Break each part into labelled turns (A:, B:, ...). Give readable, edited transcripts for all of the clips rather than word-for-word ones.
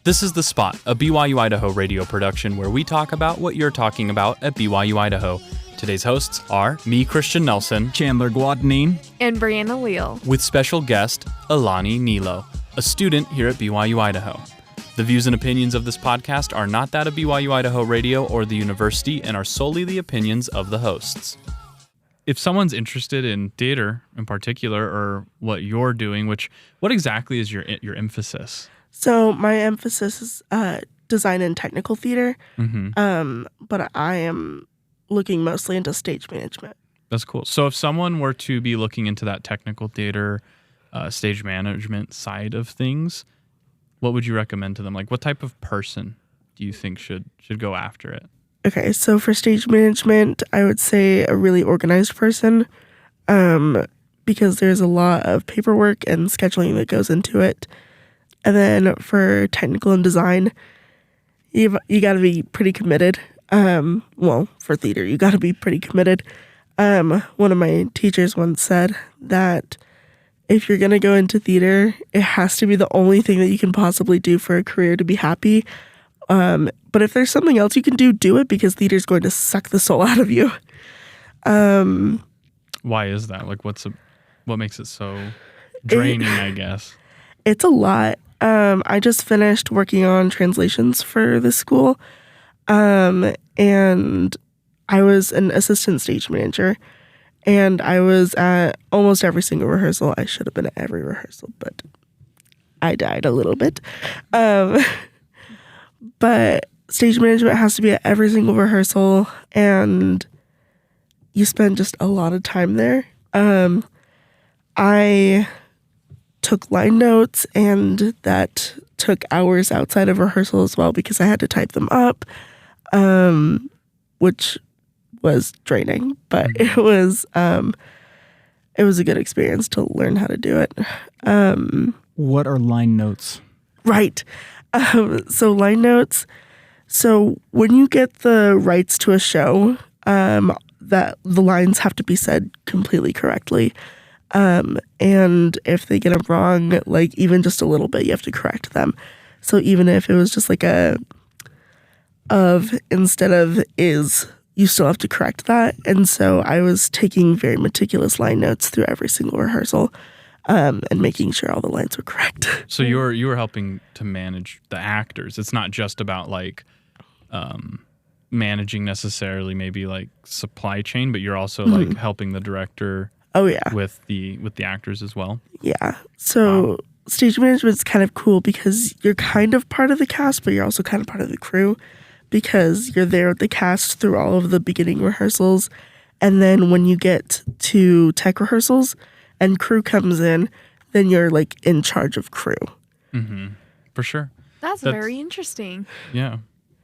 A: This is The Spot, a BYU-Idaho radio production where we talk about what you're talking about at BYU-Idaho. Today's hosts are me, Christian Nelson,
B: Chandler Guadagnin,
C: and Briana Leal,
A: with special guest Elani Nilo, a student here at BYU-Idaho. The views and opinions of this podcast are not that of BYU-Idaho Radio or the university and are solely the opinions of the hosts. If someone's interested in theater in particular or what you're doing, what exactly is your emphasis?
D: So my emphasis is design and technical theater, but I am looking mostly into stage management.
A: That's cool. So if someone were to be looking into that technical theater, stage management side of things, what would you recommend to them? Like, what type of person do you think should go after it?
D: Okay, so for stage management, I would say a really organized person, because there's a lot of paperwork and scheduling that goes into it. And then for technical and design, you got to be pretty committed. For theater, you got to be pretty committed. One of my teachers once said that if you're going to go into theater, it has to be the only thing that you can possibly do for a career to be happy. But if there's something else you can do it, because theater is going to suck the soul out of you.
A: Why is that? Like, what makes it so draining, I guess?
D: It's a lot. I just finished working on translations for this school, and I was an assistant stage manager, and I was at almost every single rehearsal. I should have been at every rehearsal, but I died a little bit. But stage management has to be at every single rehearsal, and you spend just a lot of time there. I took line notes, and that took hours outside of rehearsal as well because I had to type them up, which was draining, but it was a good experience to learn how to do it.
B: What are line notes?
D: Right. So line notes. So when you get the rights to a show, that the lines have to be said completely correctly. And if they get them wrong, like even just a little bit, you have to correct them. So even if it was just like of instead of is, you still have to correct that. And so I was taking very meticulous line notes through every single rehearsal, and making sure all the lines were correct.
A: So you were helping to manage the actors. It's not just about like managing necessarily maybe like supply chain, but you're also like helping the director.
D: Oh yeah,
A: with the actors as well.
D: Yeah. So stage management is kind of cool because you're kind of part of the cast, but you're also kind of part of the crew, because you're there with the cast through all of the beginning rehearsals, and then when you get to tech rehearsals and crew comes in, then you're like in charge of crew.
A: For sure.
C: That's very interesting.
A: Yeah.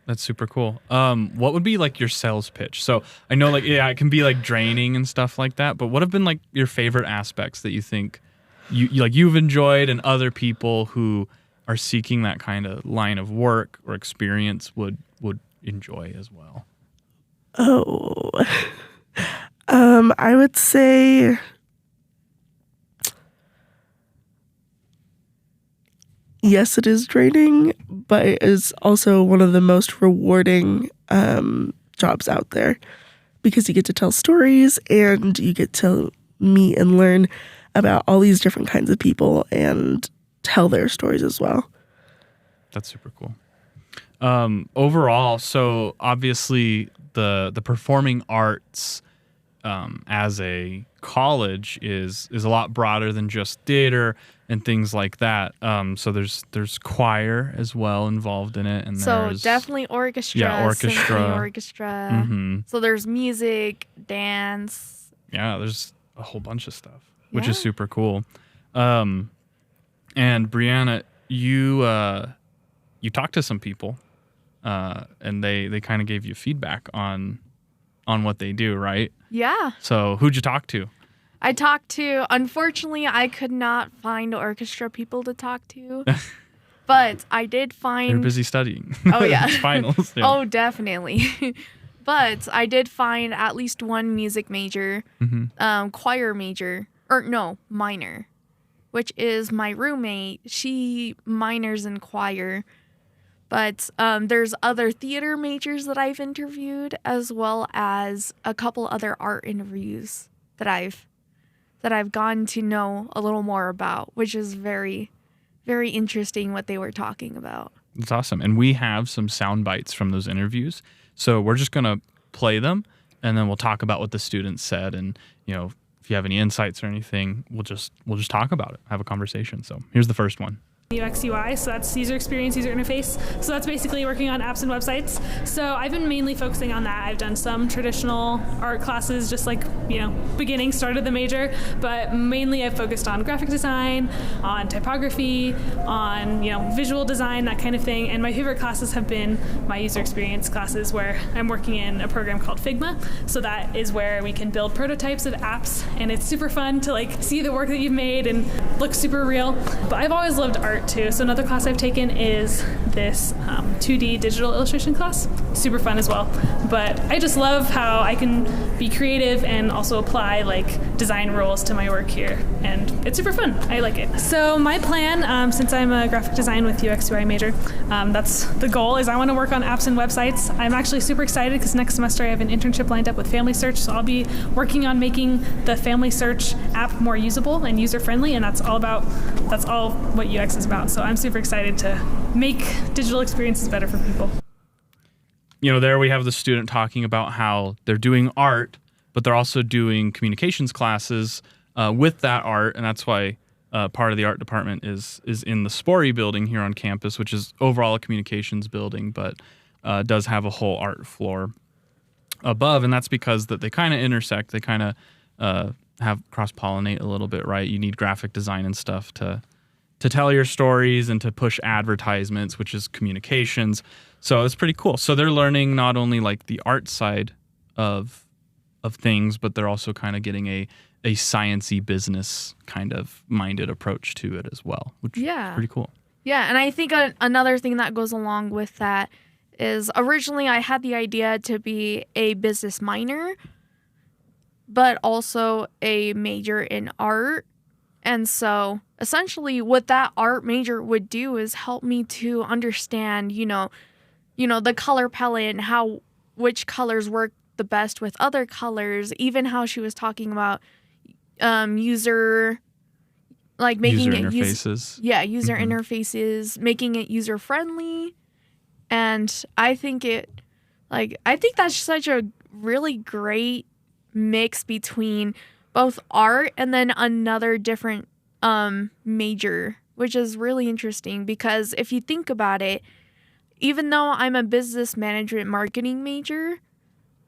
A: That's super cool. What would be like your sales pitch? So I know like, yeah, it can be like draining and stuff like that, but what have been like your favorite aspects that you think you've enjoyed and other people who are seeking that kind of line of work or experience would enjoy as well?
D: I would say yes, it is draining, but it is also one of the most rewarding jobs out there, because you get to tell stories and you get to meet and learn about all these different kinds of people and tell their stories as well.
A: That's super cool. Overall, so obviously the performing arts as a college is a lot broader than just theater and things like that. So there's choir as well involved in it, and
C: so
A: there's
C: definitely orchestra.
A: Yeah, orchestra.
C: Symphony orchestra. So there's music, dance.
A: Yeah, there's a whole bunch of stuff, which is super cool. And Briana, you talked to some people, and they kind of gave you feedback on what they do, right?
C: Yeah.
A: So who'd you talk to?
C: I talked to, unfortunately, I could not find orchestra people to talk to, but I did find...
A: They're busy studying.
C: Oh, yeah.
A: Finals. Yeah.
C: Oh, definitely. But I did find at least one music major, choir major, minor, which is my roommate. She minors in choir, But there's other theater majors that I've interviewed, as well as a couple other art interviews that I've gotten to know a little more about, which is very, very interesting what they were talking about.
A: That's awesome. And we have some sound bites from those interviews. So we're just going to play them, and then we'll talk about what the students said. And, if you have any insights or anything, we'll just talk about it, have a conversation. So here's the first one.
E: UX UI, so that's user experience, user interface. So that's basically working on apps and websites. So I've been mainly focusing on that. I've done some traditional art classes, just like, beginning, started the major, but mainly I've focused on graphic design, on typography, on, visual design, that kind of thing. And my favorite classes have been my user experience classes, where I'm working in a program called Figma. So that is where we can build prototypes of apps, and it's super fun to see the work that you've made and look super real. But I've always loved art too. So another class I've taken is this 2D digital illustration class. Super fun as well. But I just love how I can be creative and also apply design rules to my work here. And it's super fun. I like it. So my plan, since I'm a graphic design with UX UI major, that's the goal, is I want to work on apps and websites. I'm actually super excited because next semester I have an internship lined up with Family Search. So I'll be working on making the Family Search app more usable and user friendly. And that's all what UX is about. So I'm super excited to make digital experiences better for people.
A: There we have the student talking about how they're doing art, but they're also doing communications classes with that art. And that's why part of the art department is in the Sporey building here on campus, which is overall a communications building, but does have a whole art floor above. And that's because that they kind of intersect. They kind of have cross-pollinate a little bit, right? You need graphic design and stuff to tell your stories and to push advertisements, which is communications. So it's pretty cool. So they're learning not only the art side of things, but they're also kind of getting a science-y business kind of minded approach to it as well, which is pretty cool.
C: Yeah, and I think another thing that goes along with that is originally I had the idea to be a business minor, but also a major in art. And so essentially what that art major would do is help me to understand, the color palette and which colors work the best with other colors, even how she was talking about user interfaces. User interfaces, making it user friendly. And I think that's such a really great mix between both art and then another different major, which is really interesting because if you think about it, even though I'm a business management marketing major,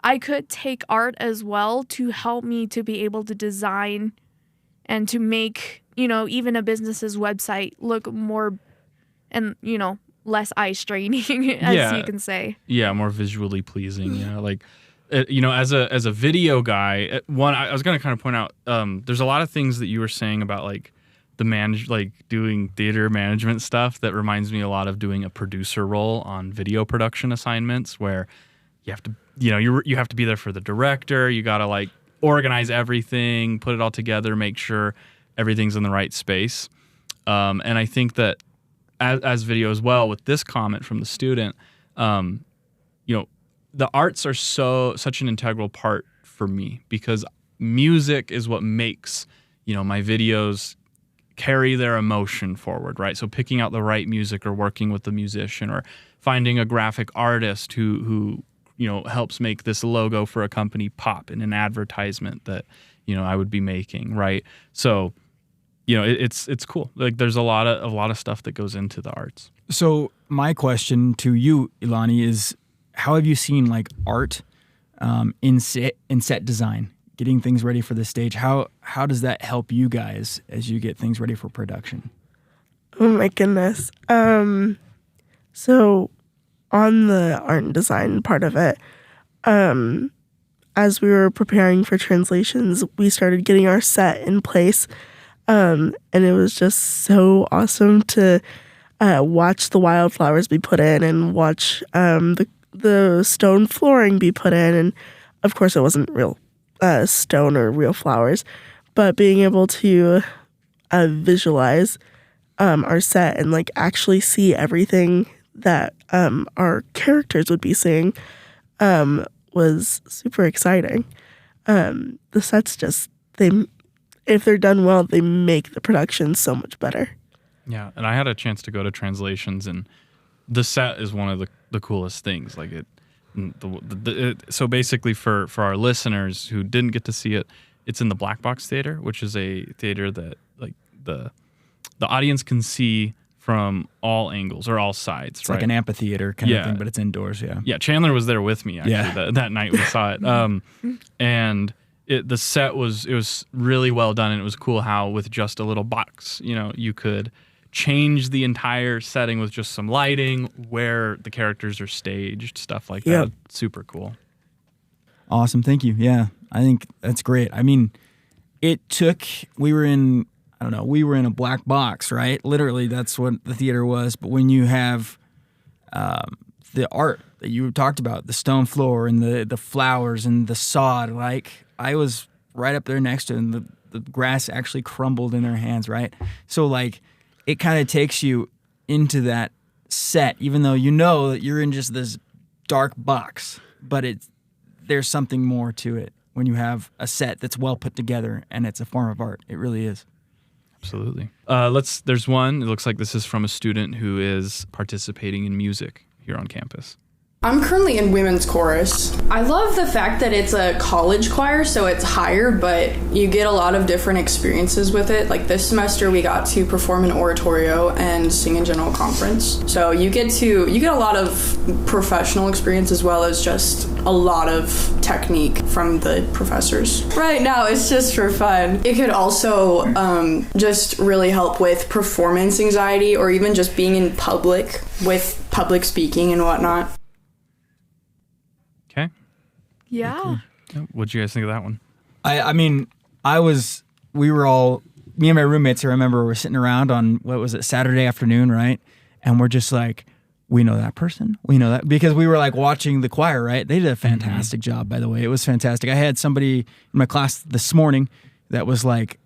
C: I could take art as well to help me to be able to design and to make, even a business's website look more and, less eye straining, as you can say.
A: Yeah, more visually pleasing. As a video guy, I was going to kind of point out, there's a lot of things that you were saying about doing theater management stuff that reminds me a lot of doing a producer role on video production assignments, where you have to, you have to be there for the director. You got to organize everything, put it all together, make sure everything's in the right space. And I think that as video as well, with this comment from the student, the arts are such an integral part for me because music is what makes, my videos carry their emotion forward, right? So picking out the right music or working with the musician or finding a graphic artist who helps make this logo for a company pop in an advertisement that, I would be making, right? So, it's cool. There's a lot of stuff that goes into the arts.
B: So my question to you, Elani, is how have you seen art in set design, getting things ready for the stage? How does that help you guys as you get things ready for production?
D: Oh my goodness. So on the art and design part of it, as we were preparing for translations, we started getting our set in place. And it was just so awesome to watch the wildflowers be put in and watch the stone flooring be put in. And of course, it wasn't real stone or real flowers, but being able to visualize our set and actually see everything that our characters would be seeing was super exciting. The sets just, if they're done well, they make the production so much better.
A: Yeah, and I had a chance to go to translations, and the set is one of the coolest things. Like so basically for our listeners who didn't get to see it, it's in the Black Box Theater, which is a theater that like the audience can see from all angles or all sides.
B: It's like an amphitheater kind of thing, but it's indoors. Yeah.
A: Chandler was there with me actually that night we saw it. And the set was really well done, and it was cool how with just a little box, you could change the entire setting with just some lighting, where the characters are staged, stuff like that. Super cool.
B: Awesome. Thank you. Yeah, I think that's great. I mean, we were in a black box, right? Literally, that's what the theater was. But when you have the art that you talked about, the stone floor and the flowers and the sod, like I was right up there next to it, and the grass actually crumbled in their hands, right? So like it kind of takes you into that set, even though you know that you're in just this dark box, but there's something more to it when you have a set that's well put together and it's a form of art. It really is.
A: Absolutely. There's one, it looks like this is from a student who is participating in music here on campus.
F: I'm currently in women's chorus. I love the fact that it's a college choir, so it's higher, but you get a lot of different experiences with it. Like this semester, we got to perform an oratorio and sing in general conference. So you get a lot of professional experience as well as just a lot of technique from the professors. Right now, it's just for fun. It could also just really help with performance anxiety or even just being in public with public speaking and whatnot.
A: Okay.
C: Yeah.
A: Cool. What'd you guys think of that one?
B: I mean, me and my roommates, I remember we're sitting around on, Saturday afternoon, right? And we're just like, we know that person. We know that. Because we were like watching the choir, right? They did a fantastic job, by the way. It was fantastic. I had somebody in my class this morning that was like,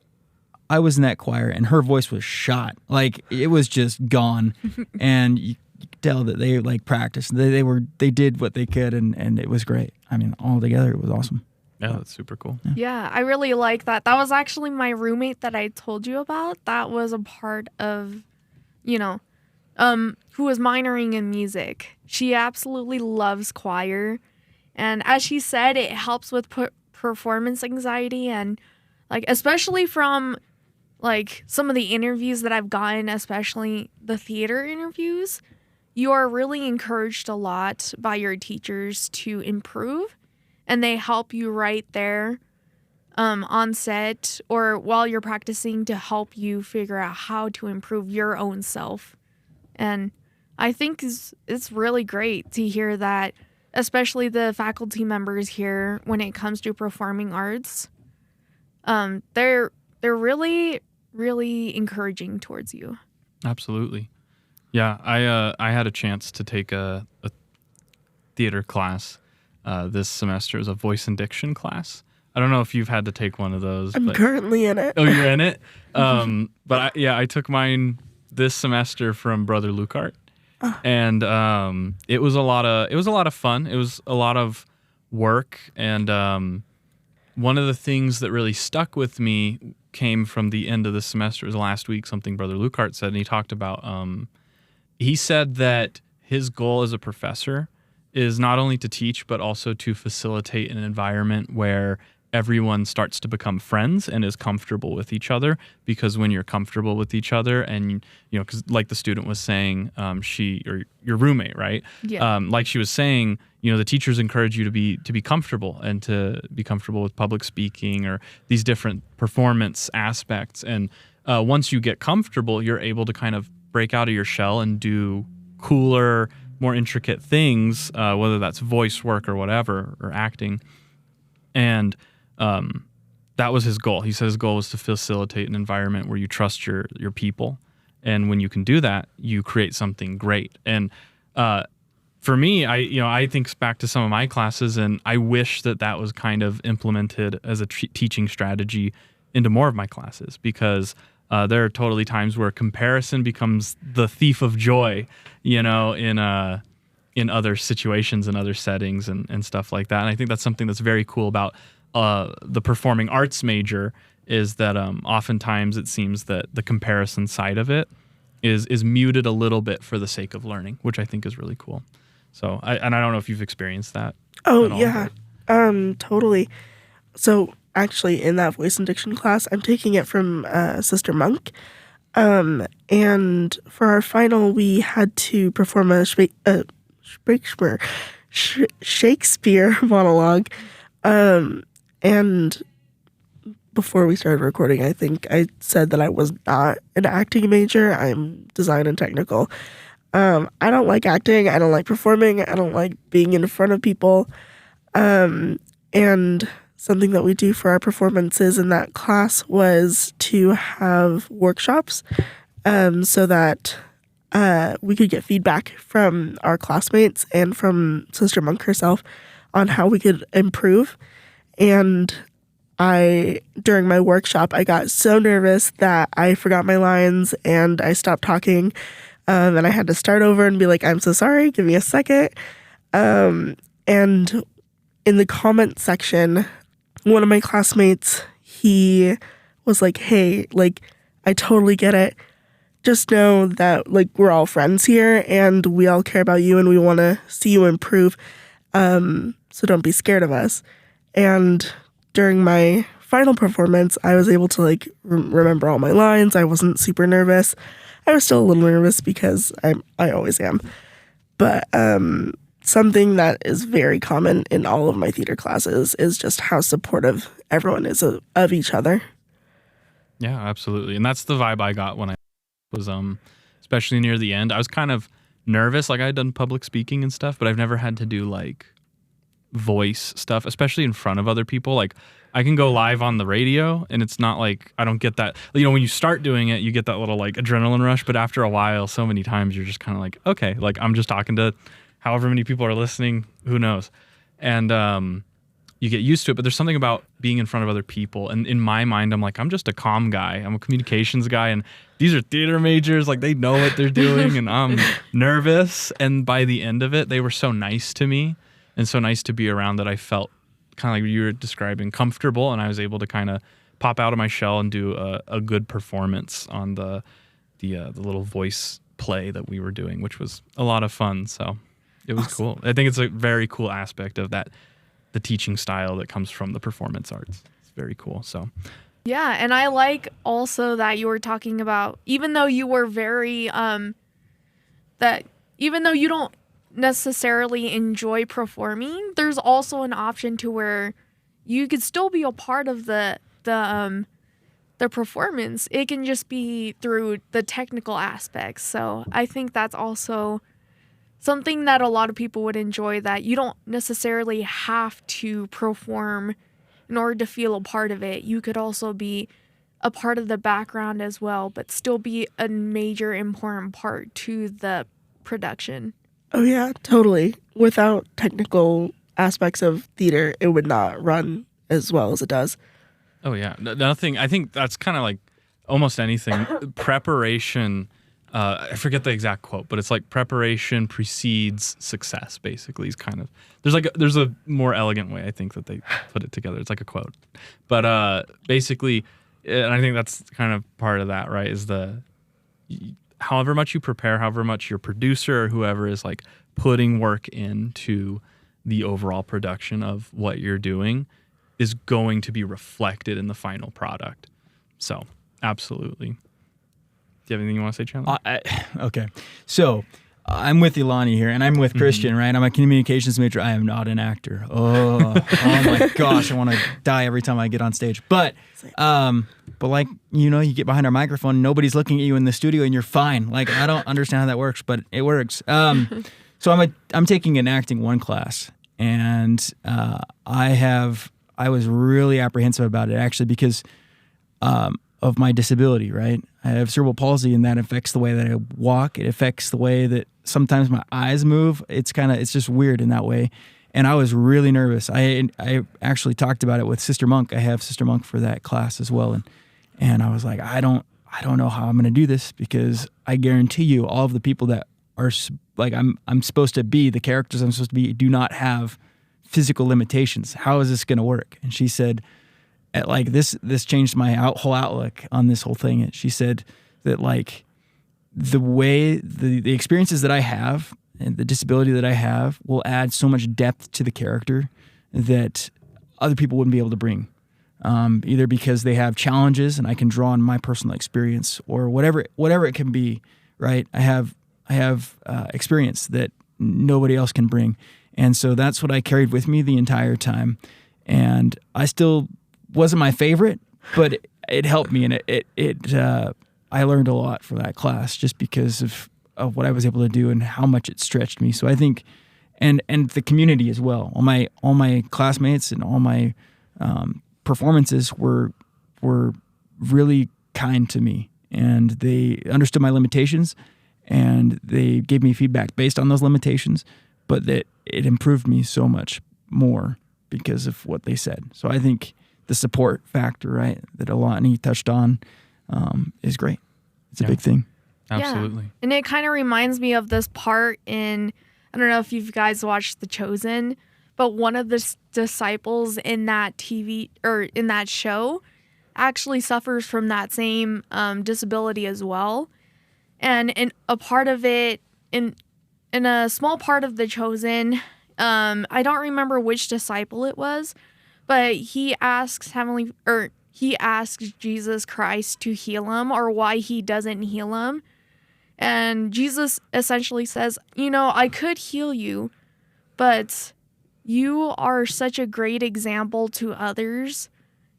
B: I was in that choir and her voice was shot. Like it was just gone. And you could tell that they like practiced. They did what they could and it was great. I mean, all together it was awesome.
A: Yeah, that's super cool.
C: Yeah, I really like that. That was actually my roommate that I told you about. That was a part of, who was minoring in music. She absolutely loves choir. And as she said, it helps with performance anxiety and like, especially from like some of the interviews that I've gotten, especially the theater interviews, you are really encouraged a lot by your teachers to improve. And they help you right there on set or while you're practicing to help you figure out how to improve your own self. And I think it's really great to hear that, especially the faculty members here when it comes to performing arts. They're really, really encouraging towards you.
A: Absolutely. Yeah, I had a chance to take a theater class this semester. It was a voice and diction class. I don't know if you've had to take one of those.
D: I'm currently in it.
A: Oh, you're in it? But I took mine this semester from Brother Lucart. And it was a lot of fun. It was a lot of work. And one of the things that really stuck with me came from the end of the semester. It was last week, something Brother Lucart said. And he talked about, he said that his goal as a professor is not only to teach, but also to facilitate an environment where everyone starts to become friends and is comfortable with each other. Because when you're comfortable with each other and, because like the student was saying, she or your roommate, right?
C: Yeah.
A: Like she was saying, the teachers encourage you to be comfortable and to be comfortable with public speaking or these different performance aspects. And once you get comfortable, you're able to kind of break out of your shell and do cooler, more intricate things, whether that's voice work or whatever, or acting. And that was his goal. He said his goal was to facilitate an environment where you trust your people. And when you can do that, you create something great. And for me, I think back to some of my classes, and I wish that was kind of implemented as a teaching strategy into more of my classes, because There are totally times where comparison becomes the thief of joy, you know, in other situations and other settings and stuff like that. And I think that's something that's very cool about the performing arts major, is that oftentimes it seems that the comparison side of it is muted a little bit for the sake of learning, which I think is really cool. So I don't know if you've experienced that.
D: Oh,
A: at all,
D: yeah. Totally. So actually in that voice and diction class, I'm taking it from Sister Monk. And for our final, we had to perform a Shakespeare monologue. And before we started recording, I think I said that I was not an acting major. I'm design and technical. I don't like acting. I don't like performing. I don't like being in front of people. And something that we do for our performances in that class was to have workshops so that we could get feedback from our classmates and from Sister Monk herself on how we could improve. And during my workshop, I got so nervous that I forgot my lines and I stopped talking. And I had to start over and be like, I'm so sorry, give me a second. And in the comment section, one of my classmates, he was like, hey, like, I totally get it. Just know that, like, we're all friends here and we all care about you and we want to see you improve. So don't be scared of us. And during my final performance, I was able to, like, remember all my lines. I wasn't super nervous. I was still a little nervous because I always am. But something that is very common in all of my theater classes is just how supportive everyone is of each other.
A: Yeah, absolutely. And that's the vibe I got when I was, especially near the end. I was kind of nervous. Like, I had done public speaking and stuff, but I've never had to do, like, voice stuff, especially in front of other people. Like, I can go live on the radio and it's not like I don't get that, you know, when you start doing it, you get that little, like, adrenaline rush, but after a while, so many times you're just kind of like, okay, like, I'm just talking to however many people are listening, who knows? And you get used to it, but there's something about being in front of other people. And in my mind, I'm like, I'm just a comm guy. I'm a communications guy. And these are theater majors. Like, they know what they're doing. And I'm nervous. And by the end of it, they were so nice to me and so nice to be around that I felt kind of like you were describing, comfortable. And I was able to kind of pop out of my shell and do a good performance on the little voice play that we were doing, which was a lot of fun. So it was cool. I think it's a very cool aspect of that, the teaching style that comes from the performance arts. It's very cool. So
C: yeah, and I like also that you were talking about, even though you were very that even though you don't necessarily enjoy performing, there's also an option to where you could still be a part of the performance. It can just be through the technical aspects. So I think that's also something that a lot of people would enjoy, that you don't necessarily have to perform in order to feel a part of it. You could also be a part of the background as well, but still be a major important part to the production.
D: Oh, yeah, totally. Without technical aspects of theater, it would not run as well as it does.
A: Oh, yeah. Nothing. I think that's kind of like almost anything. Preparation. I forget the exact quote, but it's like preparation precedes success, basically. Is kind of there's a more elegant way, I think, that they put it together. It's like a quote. But basically, and I think that's kind of part of that, right, is however much you prepare, however much your producer or whoever is like putting work into the overall production of what you're doing is going to be reflected in the final product. So, absolutely. Do you have anything you want to say, Chandler?
B: Okay. So, I'm with Elani here, and I'm with Christian, right? I'm a communications major. I am not an actor. Oh my gosh, I want to die every time I get on stage. But like, you know, you get behind our microphone, nobody's looking at you in the studio, and you're fine. Like, I don't understand how that works, but it works. So I'm taking an acting 1 class, and I was really apprehensive about it, actually, because of my disability, right? I have cerebral palsy, and that affects the way that I walk. It affects the way that sometimes my eyes move. It's just weird in that way. And I was really nervous. I actually talked about it with Sister Monk. I have Sister Monk for that class as well. And I was like, I don't I don't know how I'm going to do this, because I guarantee you all of the people that are like I'm supposed to be, the characters I'm supposed to be, do not have physical limitations. How is this going to work? And she said, like, this changed my whole outlook on this whole thing. And she said that, like, the way the experiences that I have and the disability that I have will add so much depth to the character that other people wouldn't be able to bring. Either because they have challenges and I can draw on my personal experience, or whatever it can be, right? I have experience that nobody else can bring. And so that's what I carried with me the entire time. And I still wasn't my favorite, but it helped me, and I learned a lot from that class just because of what I was able to do and how much it stretched me. So I think, and the community as well. All my classmates and all my performances were really kind to me, and they understood my limitations, and they gave me feedback based on those limitations, but that it improved me so much more because of what they said. So I think the support factor, right, that Elani touched on, is great. It's a big thing.
A: Absolutely.
C: Yeah. And it kind of reminds me of this part in, I don't know if you guys watched The Chosen, but one of the disciples in that TV or in that show actually suffers from that same disability as well. And in a part of it, in a small part of The Chosen, I don't remember which disciple it was, but he asks Jesus Christ to heal him, or why he doesn't heal him. And Jesus essentially says, I could heal you, but you are such a great example to others,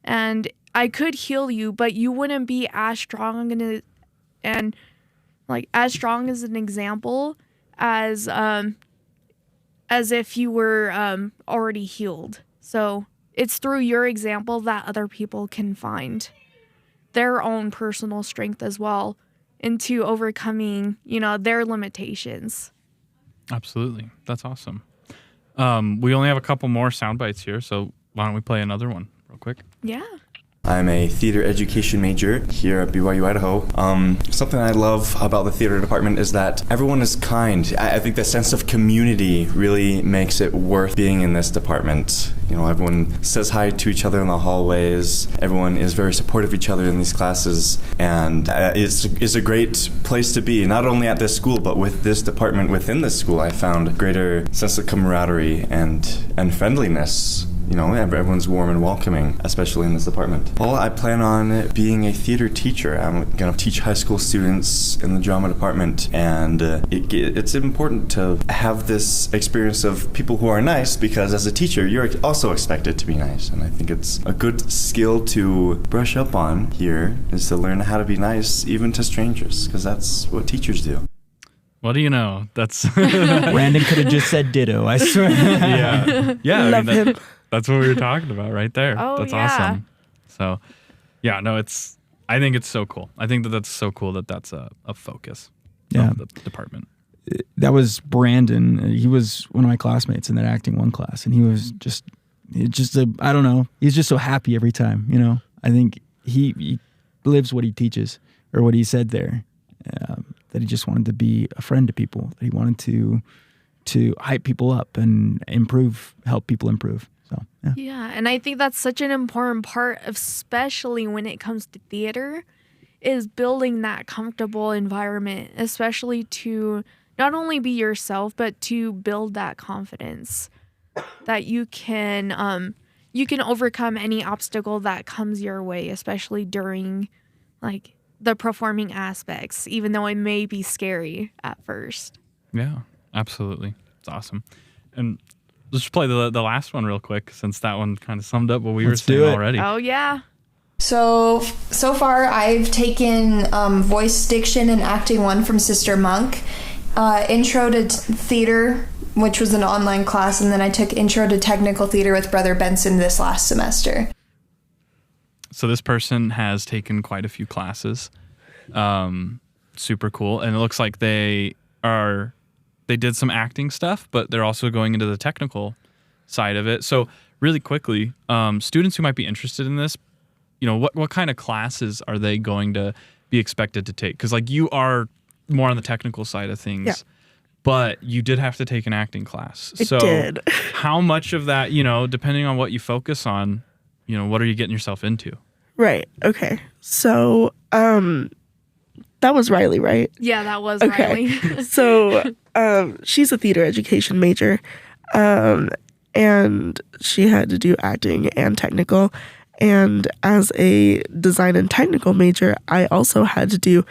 C: and I could heal you, but you wouldn't be as strong and like as strong as an example as if you were already healed. So it's through your example that other people can find their own personal strength as well into overcoming, their limitations.
A: Absolutely. That's awesome. We only have a couple more sound bites here, so why don't we play another one real quick?
C: Yeah.
G: I'm a theater education major here at BYU-Idaho. Something I love about the theater department is that everyone is kind. I think the sense of community really makes it worth being in this department. Everyone says hi to each other in the hallways. Everyone is very supportive of each other in these classes, and it's a great place to be, not only at this school, but with this department within this school. I found a greater sense of camaraderie and friendliness. Everyone's warm and welcoming, especially in this department. Well, I plan on being a theater teacher. I'm going to teach high school students in the drama department, and it's important to have this experience of people who are nice, because as a teacher, you're also expected to be nice. And I think it's a good skill to brush up on here, is to learn how to be nice even to strangers, because that's what teachers do.
A: What do you know? That's
B: Brandon could have just said ditto, I swear.
A: Yeah.
D: Love him.
A: That's what we were talking about right there.
C: Oh,
A: that's
C: yeah.
A: awesome. So, yeah, no, I think it's so cool. I think that's so cool that that's a focus of the department.
B: That was Brandon. He was one of my classmates in that acting 1 class, and he was I don't know. He's just so happy every time, I think he lives what he teaches, or what he said there, that he just wanted to be a friend to people, that he wanted to hype people up and help people improve. So,
C: Yeah, and I think that's such an important part, especially when it comes to theater, is building that comfortable environment, especially to not only be yourself, but to build that confidence that you can overcome any obstacle that comes your way, especially during like the performing aspects, even though it may be scary at first.
A: Yeah, absolutely. It's awesome. And let's just play the last one real quick, since that one kind of summed up what we were saying already.
C: Oh, yeah.
H: So far I've taken voice diction and acting 1 from Sister Monk, intro to theater, which was an online class, and then I took intro to technical theater with Brother Benson this last semester.
A: So this person has taken quite a few classes. Super cool. And it looks like they did some acting stuff, but they're also going into the technical side of it. So really quickly, students who might be interested in this, what kind of classes are they going to be expected to take? Because like you are more on the technical side of things, but you did have to take an acting class.
D: I did.
A: How much of that, depending on what you focus on, what are you getting yourself into?
D: Right. Okay. So, that was Riley, right?
C: Yeah, that was Riley.
D: So, she's a theater education major, and she had to do acting and technical. And as a design and technical major, I also had to do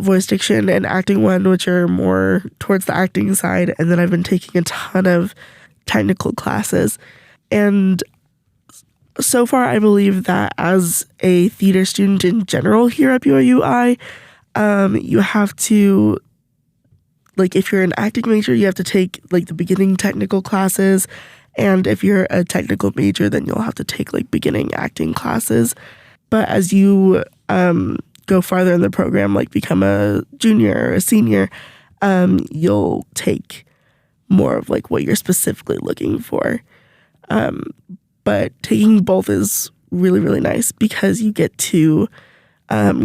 D: voice diction and acting one, which are more towards the acting side. And then I've been taking a ton of technical classes. And so far, I believe that as a theater student in general here at BYU-I, you have to, like, if you're an acting major, you have to take, like, the beginning technical classes. And if you're a technical major, then you'll have to take, like, beginning acting classes. But as you go farther in the program, like become a junior or a senior, you'll take more of, like, what you're specifically looking for. But taking both is really, really nice because you get to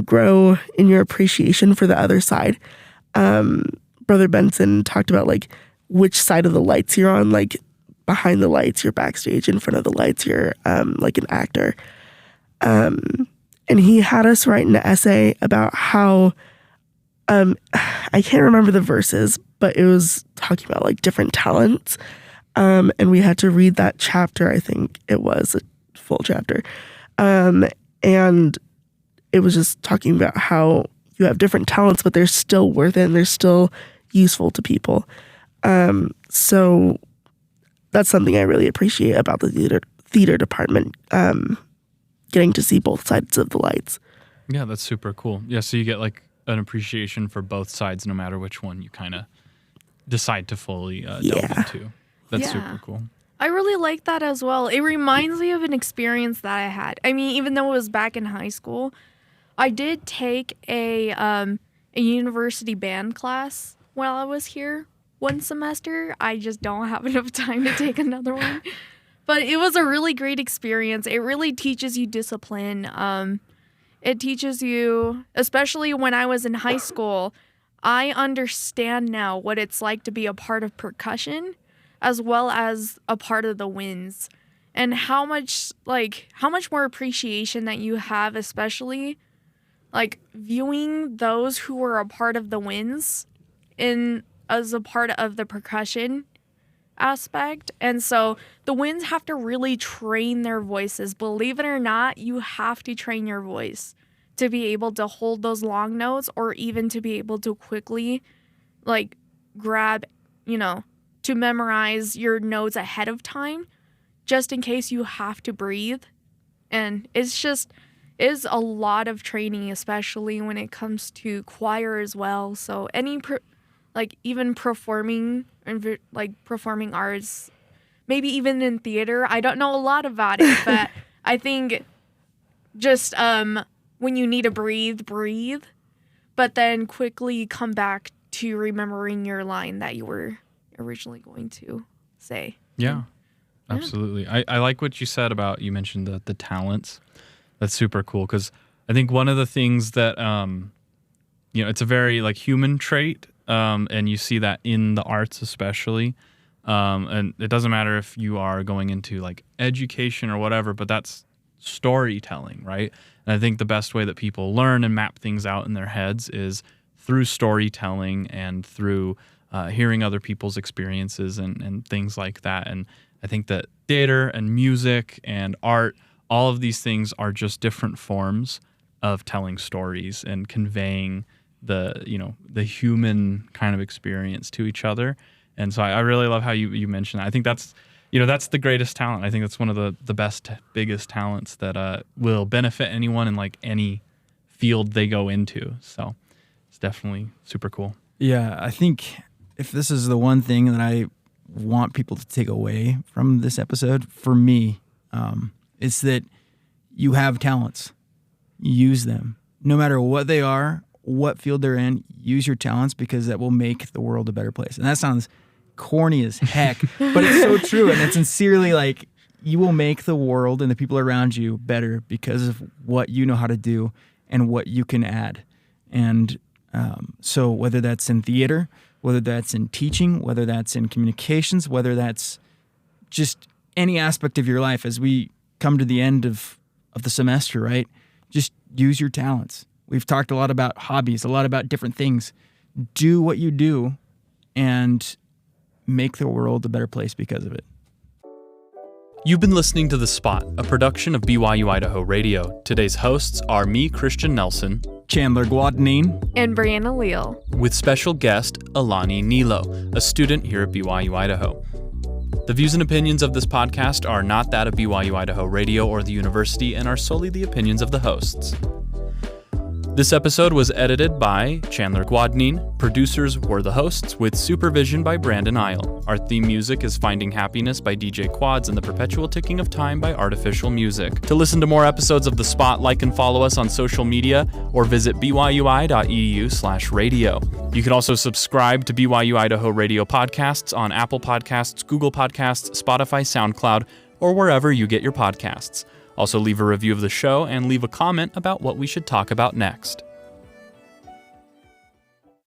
D: grow in your appreciation for the other side. Brother Benson talked about, like, which side of the lights you're on. Like, behind the lights, you're backstage. In front of the lights, you're like an actor. And he had us write an essay about how, I can't remember the verses, but it was talking about, like, different talents. And we had to read that chapter. I think it was a full chapter. And it was just talking about how you have different talents, but they're still worth it and they're still useful to people. So that's something I really appreciate about the theater department, getting to see both sides of the lights.
A: Yeah, that's super cool. Yeah, so you get like an appreciation for both sides no matter which one you kind of decide to fully delve into. That's super cool.
C: I really like that as well. It reminds me of an experience that I had. I mean, even though it was back in high school, I did take a university band class while I was here one semester. I just don't have enough time to take another one. But it was a really great experience. It really teaches you discipline. It teaches you, especially when I was in high school, I understand now what it's like to be a part of percussion as well as a part of the winds, and how much more appreciation that you have, especially like viewing those who were a part of the winds as a part of the percussion aspect. And so the winds have to really train their voices. Believe it or not, you have to train your voice to be able to hold those long notes, or even to be able to quickly like grab, to memorize your notes ahead of time, just in case you have to breathe. And it's a lot of training, especially when it comes to choir as well. So even performing arts, maybe even in theater, I don't know a lot about it, but I think just when you need to breathe, but then quickly come back to remembering your line that you were originally going to say.
A: Yeah, absolutely. I like what you said about, you mentioned the talents. That's super cool, because I think one of the things that, it's a very like human trait, and you see that in the arts especially. And it doesn't matter if you are going into like education or whatever, but that's storytelling, right? And I think the best way that people learn and map things out in their heads is through storytelling and through hearing other people's experiences and things like that. And I think that theater and music and art, all of these things are just different forms of telling stories and conveying the human kind of experience to each other. And so I really love how you mentioned that. I think that's the greatest talent. I think that's one of the best, biggest talents that will benefit anyone in like any field they go into. So it's definitely super cool.
B: Yeah, I think if this is the one thing that I want people to take away from this episode, for me, it's that you have talents. Use them. No matter what they are, what field they're in, use your talents, because that will make the world a better place. And that sounds corny as heck, but it's so true. And it's sincerely like, you will make the world and the people around you better because of what you know how to do. and what you can add. And so whether that's in theater, whether that's in teaching, whether that's in communications, whether that's just any aspect of your life, as we come to the end of the semester, right? Just use your talents. We've talked a lot about hobbies, a lot about different things. Do what you do and make the world a better place because of it.
A: You've been listening to The Spot, a production of BYU-Idaho Radio. Today's hosts are me, Christian Nelson,
B: Chandler Guadagnin,
C: And Briana Leal.
A: with special guest Elani Nilo, a student here at BYU-Idaho. The views and opinions of this podcast are not that of BYU-Idaho Radio or the university and are solely the opinions of the hosts. This episode was edited by Chandler Guadagnin. Producers were the hosts, with supervision by Brandon Isle. Our theme music is Finding Happiness by DJ Quads and The Perpetual Ticking of Time by Artificial Music. To listen to more episodes of The Spot, like and follow us on social media or visit byui.edu/radio. You can also subscribe to BYU Idaho Radio podcasts on Apple Podcasts, Google Podcasts, Spotify, SoundCloud, or wherever you get your podcasts. Also, leave a review of the show and leave a comment about what we should talk about next.